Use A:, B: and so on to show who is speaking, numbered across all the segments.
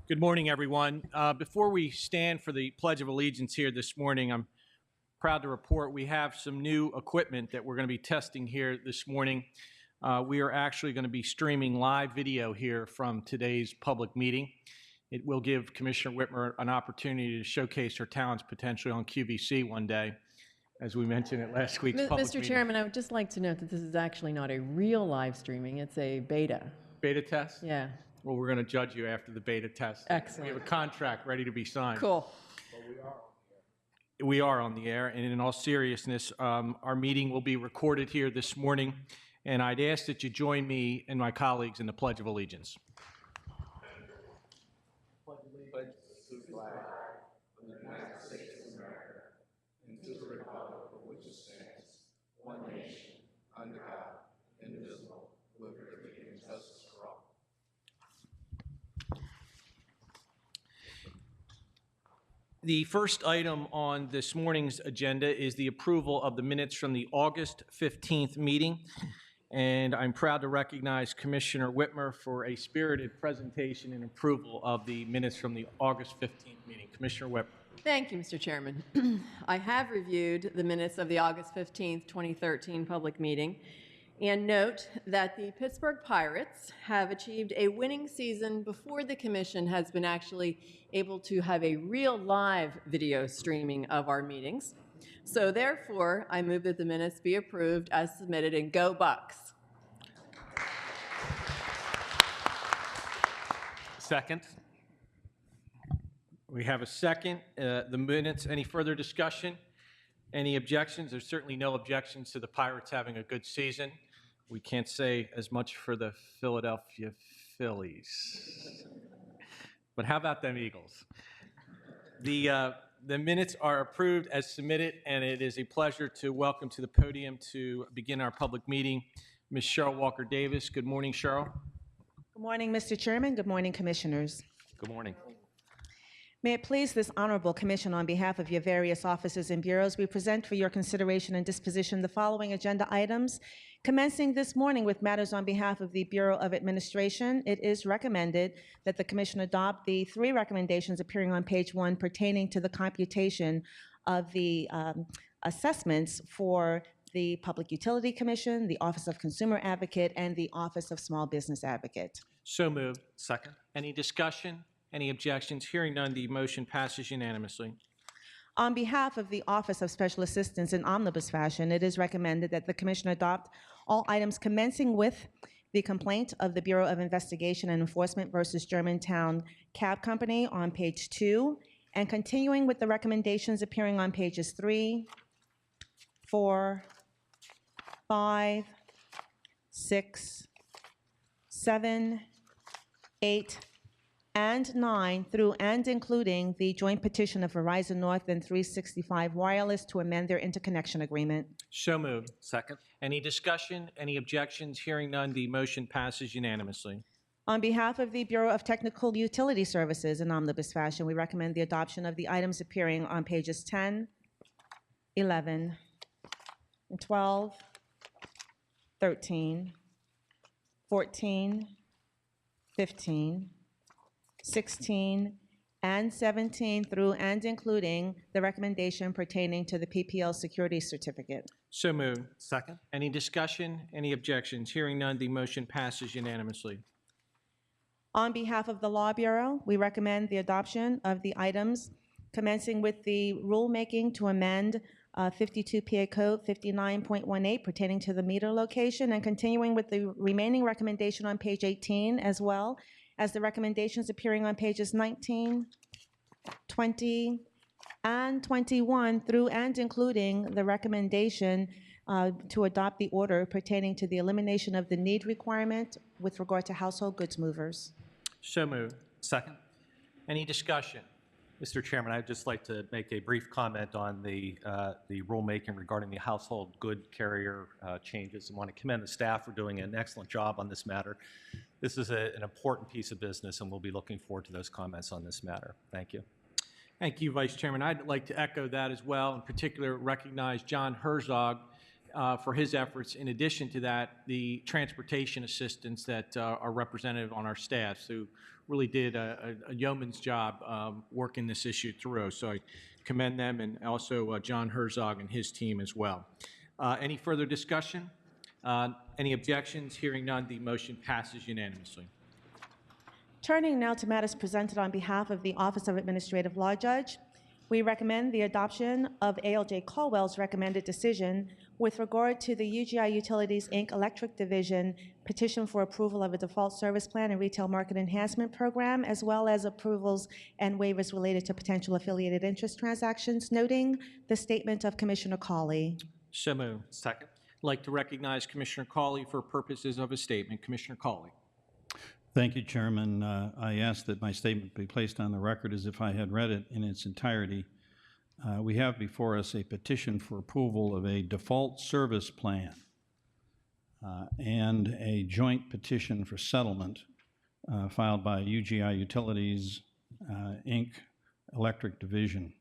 A: Good morning, everyone. Before we stand for the Pledge of Allegiance here this morning, I'm proud to report we have some new equipment that we're going to be testing here this morning. We are actually going to be streaming live video here from today's public meeting. It will give Commissioner Whitmer an opportunity to showcase her talents potentially on QVC one day, as we mentioned at last week's public meeting.
B: Mr. Chairman, I would just like to note that this is actually not a real live streaming, it's a beta.
A: Beta test?
B: Yeah.
A: Well, we're going to judge you after the beta test.
B: Excellent.
A: We have a contract ready to be signed.
B: Cool.
A: We are on the air, and in all seriousness, our meeting will be recorded here this morning, and I'd ask that you join me and my colleagues in the Pledge of Allegiance.
C: Pledge allegiance to the flag of the United States of America and to the republic for which it stands, one nation, under God, indivisible, with liberty and justice for all.
A: The first item on this morning's agenda is the approval of the minutes from the August 15th meeting. And I'm proud to recognize Commissioner Whitmer for a spirited presentation and approval of the minutes from the August 15th meeting. Commissioner Whitmer.
B: Thank you, Mr. Chairman. I have reviewed the minutes of the August 15th, 2013 public meeting, and note that the Pittsburgh Pirates have achieved a winning season before the Commission has been actually able to have a real live video streaming of our meetings. So therefore, I move that the minutes be approved as submitted, and go Bucks.
A: Second. We have a second. The minutes, any further discussion? Any objections? There's certainly no objections to the Pirates having a good season. We can't say as much for the Philadelphia Phillies. But how about them Eagles? The minutes are approved as submitted, and it is a pleasure to welcome to the podium to begin our public meeting Ms. Cheryl Walker-Davis. Good morning, Cheryl.
D: Good morning, Mr. Chairman. Good morning, Commissioners.
A: Good morning.
D: May it please this honorable commission, on behalf of your various offices and bureaus, we present for your consideration and disposition the following agenda items. Commencing this morning with matters on behalf of the Bureau of Administration, it is recommended that the commission adopt the three recommendations appearing on page 1 pertaining to the computation of the assessments for the Public Utility Commission, the Office of Consumer Advocate, and the Office of Small Business Advocate.
A: So moved. Second. Any discussion? Any objections? Hearing none, the motion passes unanimously.
D: On behalf of the Office of Special Assistance in omnibus fashion, it is recommended that the Commission adopt all items commencing with the complaint of the Bureau of Investigation and Enforcement versus Germantown Cab Company on page 2, and continuing with the recommendations appearing on pages 3, 4, 5, 6, 7, 8, and 9 through and including the joint petition of Verizon North and 365 Wireless to amend their interconnection agreement.
A: So moved. Second. Any discussion? Any objections? Hearing none, the motion passes unanimously.
D: On behalf of the Bureau of Technical Utility Services in omnibus fashion, we recommend the adoption of the items appearing on pages 10, 11, 12, 13, 14, 15, 16, and 17 through and including the recommendation pertaining to the PPL security certificate.
A: So moved. Second. Any discussion? Any objections? Hearing none, the motion passes unanimously.
D: On behalf of the Law Bureau, we recommend the adoption of the items commencing with the rulemaking to amend 52 PA Code 59.18 pertaining to the meter location, and continuing with the remaining recommendation on page 18, as well as the recommendations appearing on pages 19, 20, and 21 through and including the recommendation to adopt the order pertaining to the elimination of the need requirement with regard to household goods movers.
A: So moved. Second. Any discussion?
E: Mr. Chairman, I'd just like to make a brief comment on the rulemaking regarding the household good carrier changes, and want to commend the staff for doing an excellent job on this matter. This is an important piece of business, and we'll be looking forward to those comments on this matter. Thank you.
A: Thank you, Vice Chairman. I'd like to echo that as well. In particular, recognize John Herzog. for his efforts. In addition to that, the transportation assistants that are represented on our staff, who really did a yeoman's job working this issue through. So I commend them, and also John Herzog and his team as well. Any further discussion? Any objections? Hearing none, the motion passes unanimously.
D: Turning now to matters presented on behalf of the Office of Administrative Law Judge, we recommend the adoption of ALJ Caldwell's recommended decision with regard to the UGI Utilities, Inc. Electric Division petition for approval of a default service plan and retail market enhancement program, as well as approvals and waivers related to potential affiliated interest transactions, noting the statement of Commissioner Cawley.
A: So moved.
E: Second.
A: I'd like to recognize Commissioner Cawley for purposes of his statement. Commissioner Cawley.
F: Thank you, Chairman. I ask that my statement be placed on the record as if I had read it in its entirety. We have before us a petition for approval of a default service plan and a joint petition for settlement filed by UGI Utilities, Inc. Electric Division.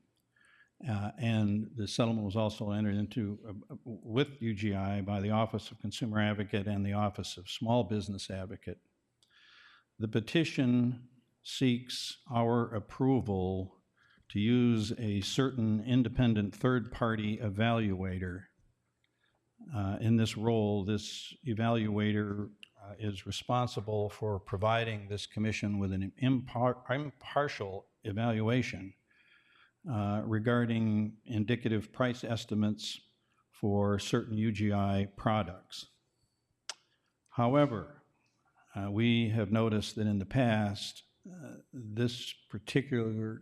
F: And the settlement was also entered into with UGI by the Office of Consumer Advocate and the Office of Small Business Advocate. The petition seeks our approval to use a certain independent third-party evaluator. In this role, this evaluator is responsible for providing this commission with an impartial evaluation regarding indicative price estimates for certain UGI products. However, we have noticed that in the past, this particular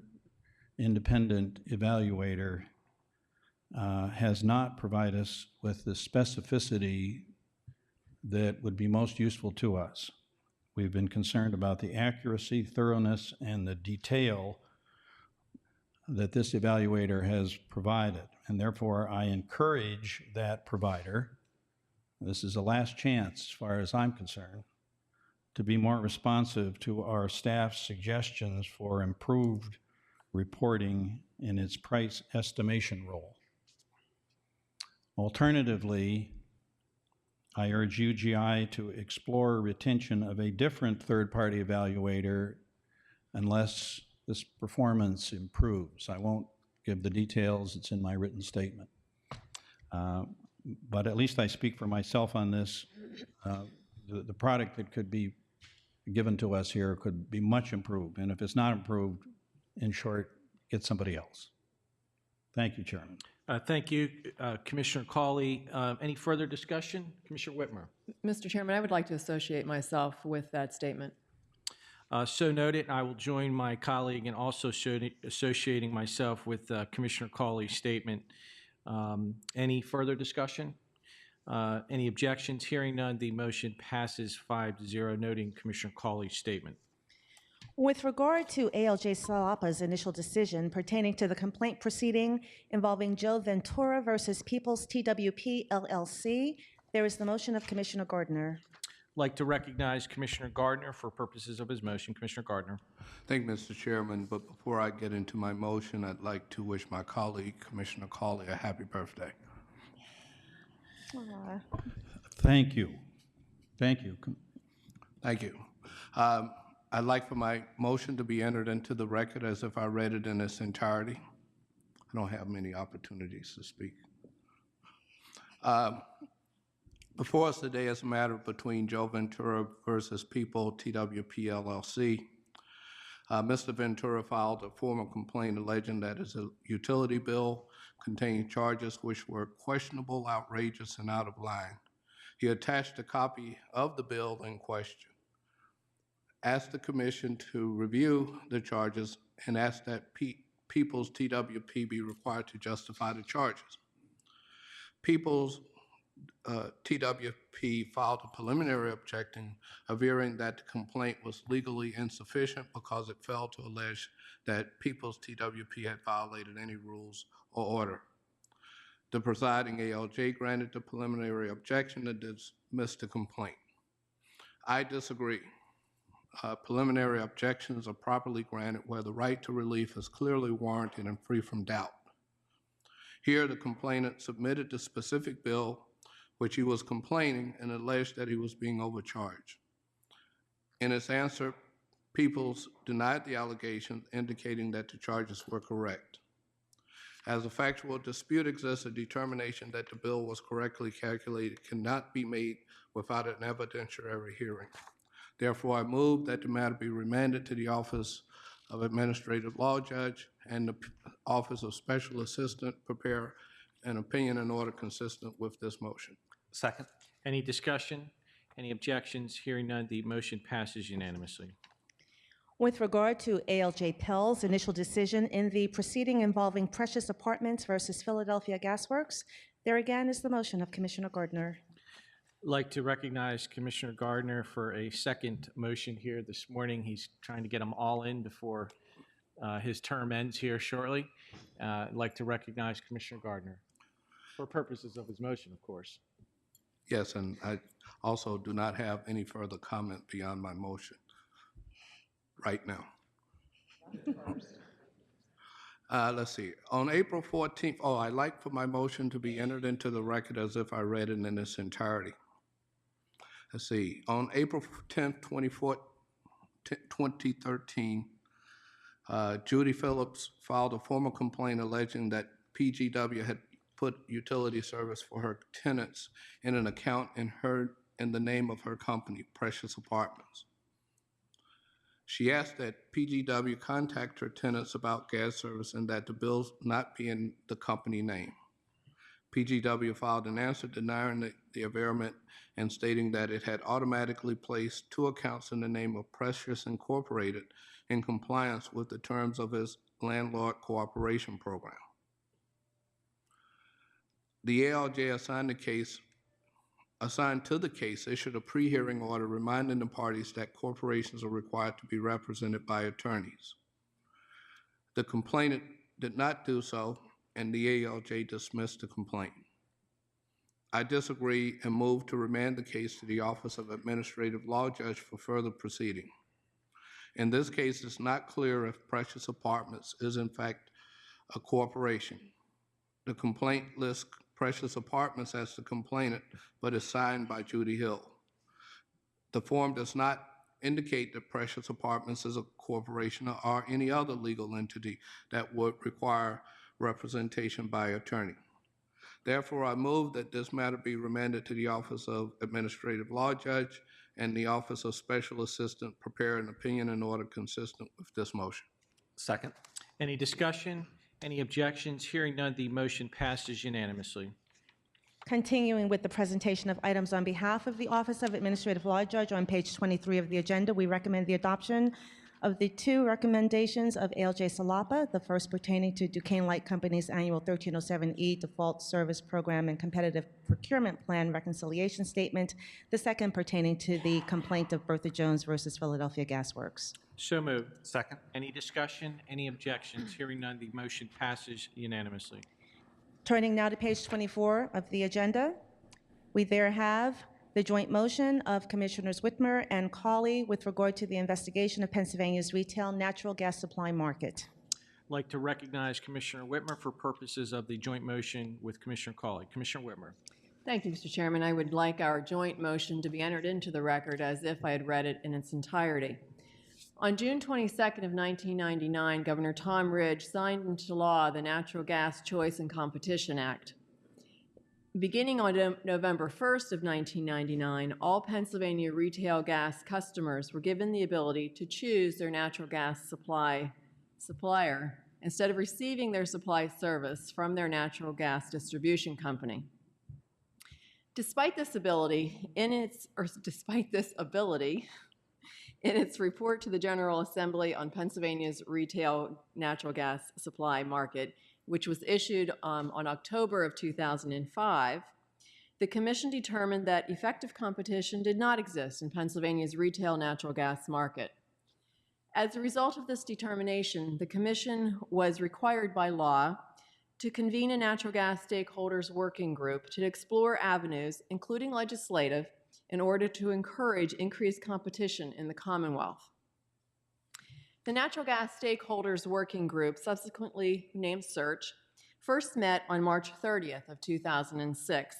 F: independent evaluator has not provided us with the specificity that would be most useful to us. We've been concerned about the accuracy, thoroughness, and the detail that this evaluator has provided, and therefore I encourage that provider, this is a last chance as far as I'm concerned, to be more responsive to our staff's suggestions for improved reporting in its price estimation role. Alternatively, I urge UGI to explore retention of a different third-party evaluator unless this performance improves. I won't give the details, it's in my written statement. But at least I speak for myself on this. The product that could be given to us here could be much improved, and if it's not improved, in short, get somebody else. Thank you, Chairman.
A: Thank you, Commissioner Cawley. Any further discussion? Commissioner Whitmer.
B: Mr. Chairman, I would like to associate myself with that statement.
A: So noted. I will join my colleague in also associating myself with Commissioner Cawley's statement. Any further discussion? Any objections? Hearing none, the motion passes 5-0, noting Commissioner Cawley's statement.
D: With regard to ALJ Salapa's initial decision pertaining to the complaint proceeding involving Joe Ventura versus People's TWP LLC, there is the motion of Commissioner Gardner.
A: I'd like to recognize Commissioner Gardner for purposes of his motion. Commissioner Gardner.
C: Thank you, Mr. Chairman, but before I get into my motion, I'd like to wish my colleague, Commissioner Cawley, a happy birthday.
F: Thank you. Thank you.
C: Thank you. I'd like for my motion to be entered into the record as if I read it in its entirety. I don't have many opportunities to speak. Before us today is a matter between Joe Ventura versus People TWP LLC. Mr. Ventura filed a formal complaint alleging that his utility bill contained charges which were questionable, outrageous, and out of line. He attached a copy of the bill in question, asked the Commission to review the charges, and asked that People's TWP be required to justify the charges. People's TWP filed a preliminary objection, averring that the complaint was legally insufficient because it failed to allege that People's TWP had violated any rules or order. The presiding ALJ granted the preliminary objection and dismissed the complaint. I disagree. Preliminary objections are properly granted where the right to relief is clearly warranted and free from doubt. Here, the complainant submitted the specific bill which he was complaining and alleged that he was being overcharged. In its answer, Peoples denied the allegations, indicating that the charges were correct. As a factual dispute exists, a determination that the bill was correctly calculated cannot be made without an evidentiary hearing. Therefore, I move that the matter be remanded to the Office of Administrative Law Judge and the Office of Special Assistant prepare an opinion and order consistent with this motion.
E: Second.
A: Any discussion? Any objections? Hearing none, the motion passes unanimously.
D: With regard to ALJ Pell's initial decision in the proceeding involving Precious Apartments versus Philadelphia Gas Works, there again is the motion of Commissioner Gardner.
A: I'd like to recognize Commissioner Gardner for a second motion here this morning. He's trying to get them all in before his term ends here shortly. I'd like to recognize Commissioner Gardner for purposes of his motion, of course.
C: Yes, and I also do not have any further comment beyond my motion right now. Let's see. On April 14th, I'd like for my motion to be entered into the record as if I read it in its entirety. Let's see. On April 10th, 2013, Judy Phillips filed a formal complaint alleging that PGW had put utility service for her tenants in an account in the name of her company, Precious Apartments. She asked that PGW contact her tenants about gas service and that the bills not be in the company name. PGW filed an answer denying the averment and stating that it had automatically placed 2 accounts in the name of Precious Incorporated in compliance with the terms of its landlord cooperation program. The ALJ assigned to the case issued a pre-hearing order reminding the parties that corporations are required to be represented by attorneys. The complainant did not do so, and the ALJ dismissed the complaint. I disagree and move to remand the case to the Office of Administrative Law Judge for further proceeding. In this case, it's not clear if Precious Apartments is in fact a corporation. The complaint lists Precious Apartments as the complainant, but is signed by Judy Hill. The form does not indicate that Precious Apartments is a corporation or any other legal entity that would require representation by attorney. Therefore, I move that this matter be remanded to the Office of Administrative Law Judge and the Office of Special Assistant prepare an opinion and order consistent with this motion.
E: Second.
A: Any discussion? Any objections? Hearing none, the motion passes unanimously.
D: Continuing with the presentation of items on behalf of the Office of Administrative Law Judge, on page 23 of the agenda, we recommend the adoption of the 2 recommendations of ALJ Salapa, the first pertaining to Duquesne Light Company's annual 1307E Default Service Program and Competitive Procurement Plan Reconciliation Statement, the second pertaining to the complaint of Bertha Jones versus Philadelphia Gas Works.
A: So moved.
E: Second.
A: Any discussion? Any objections? Hearing none, the motion passes unanimously.
D: Turning now to page 24 of the agenda, we there have the joint motion of Commissioners Whitmer and Cawley with regard to the investigation of Pennsylvania's retail natural gas supply market.
A: I'd like to recognize Commissioner Whitmer for purposes of the joint motion with Commissioner Cawley. Commissioner Whitmer.
B: Thank you, Mr. Chairman. I would like our joint motion to be entered into the record as if I had read it in its entirety. On June 22nd of 1999, Governor Tom Ridge signed into law the Natural Gas Choice and Competition Act. Beginning on November 1st of 1999, all Pennsylvania retail gas customers were given the ability to choose their natural gas supplier instead of receiving their supply service from their natural gas distribution company. Despite this ability, in its report to the General Assembly on Pennsylvania's retail natural gas supply market, which was issued on October of 2005, the Commission determined that effective competition did not exist in Pennsylvania's retail natural gas market. As a result of this determination, the Commission was required by law to convene a natural gas stakeholders working group to explore avenues, including legislative, in order to encourage increased competition in the Commonwealth. The Natural Gas Stakeholders Working Group, subsequently named SEARCH, first met on March 30th of 2006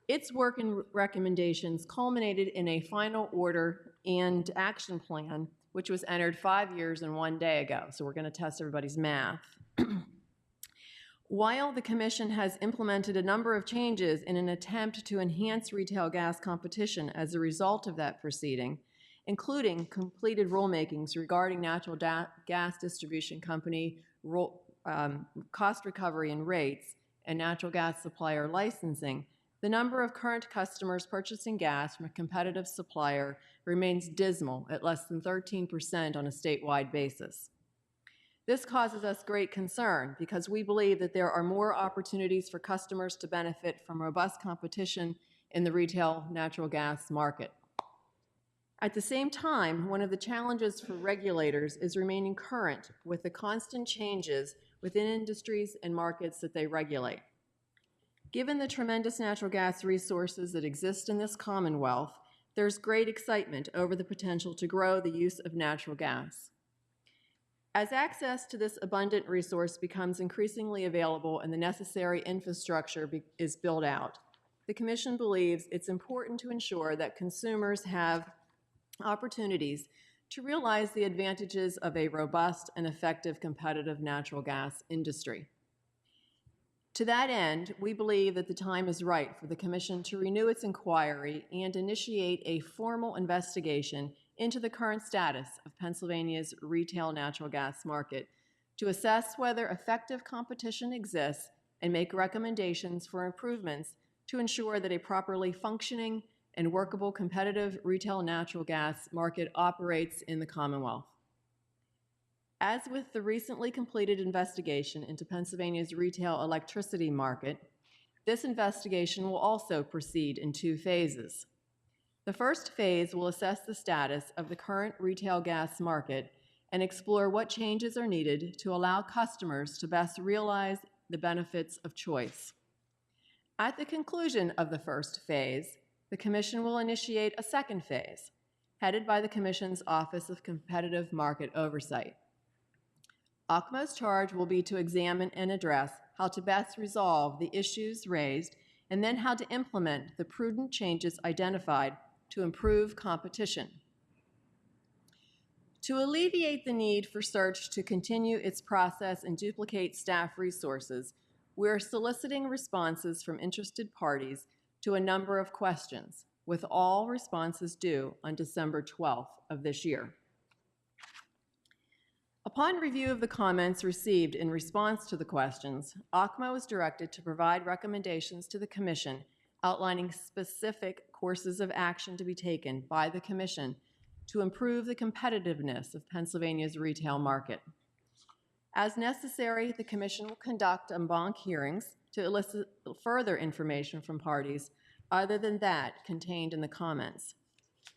B: Its work and recommendations culminated in a final order and action plan, which was entered 5 years and 1 day ago. So we're going to test everybody's math. While the Commission has implemented a number of changes in an attempt to enhance retail gas competition as a result of that proceeding, including completed rulemakings regarding natural gas distribution company cost recovery and rates, and natural gas supplier licensing, the number of current customers purchasing gas from a competitive supplier remains dismal at less than 13% on a statewide basis. This causes us great concern because we believe that there are more opportunities for customers to benefit from robust competition in the retail natural gas market. At the same time, one of the challenges for regulators is remaining current with the constant changes within industries and markets that they regulate. Given the tremendous natural gas resources that exist in this Commonwealth, there's great excitement over the potential to grow the use of natural gas. As access to this abundant resource becomes increasingly available and the necessary infrastructure is built out, the Commission believes it's important to ensure that consumers have opportunities to realize the advantages of a robust and effective competitive natural gas industry. To that end, we believe that the time is right for the Commission to renew its inquiry and initiate a formal investigation into the current status of Pennsylvania's retail natural gas market to assess whether effective competition exists and make recommendations for improvements to ensure that a properly functioning and workable competitive retail natural gas market operates in the Commonwealth. As with the recently completed investigation into Pennsylvania's retail electricity market, this investigation will also proceed in 2 phases. The first phase will assess the status of the current retail gas market and explore what changes are needed to allow customers to best realize the benefits of choice. At the conclusion of the first phase, the Commission will initiate a second phase, headed by the Commission's Office of Competitive Market Oversight. OCMO's charge will be to examine and address how to best resolve the issues raised and then how to implement the prudent changes identified to improve competition. To alleviate the need for search to continue its process and duplicate staff resources, we are soliciting responses from interested parties to a number of questions, with all responses due on December 12th of this year. Upon review of the comments received in response to the questions, OCMO was directed to provide recommendations to the Commission outlining specific courses of action to be taken by the Commission to improve the competitiveness of Pennsylvania's retail market. As necessary, the Commission will conduct en banc hearings to elicit further information from parties other than that contained in the comments.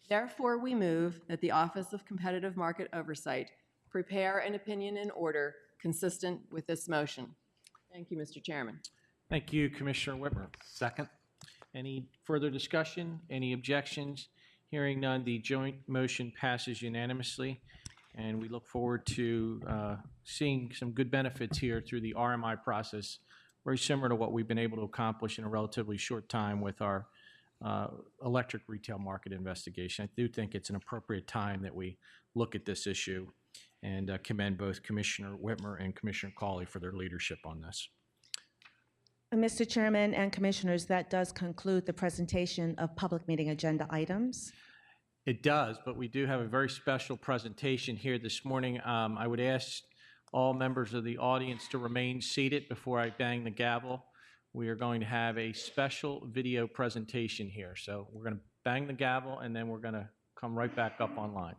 B: Therefore, we move that the Office of Competitive Market Oversight prepare an opinion and order consistent with this motion. Thank you, Mr. Chairman.
A: Thank you, Commissioner Whitmer.
E: Second.
A: Any further discussion? Any objections? Hearing none, the joint motion passes unanimously, and we look forward to seeing some good benefits here through the RMI process, very similar to what we've been able to accomplish in a relatively short time with our electric retail market investigation. I do think it's an appropriate time that we look at this issue, and commend both Commissioner Whitmer and Commissioner Cawley for their leadership on this.
D: Mr. Chairman and Commissioners, that does conclude the presentation of public meeting agenda items.
A: It does, but we do have a very special presentation here this morning. I would ask all members of the audience to remain seated before I bang the gavel. We are going to have a special video presentation here. So we're going to bang the gavel, and then we're going to come right back up online.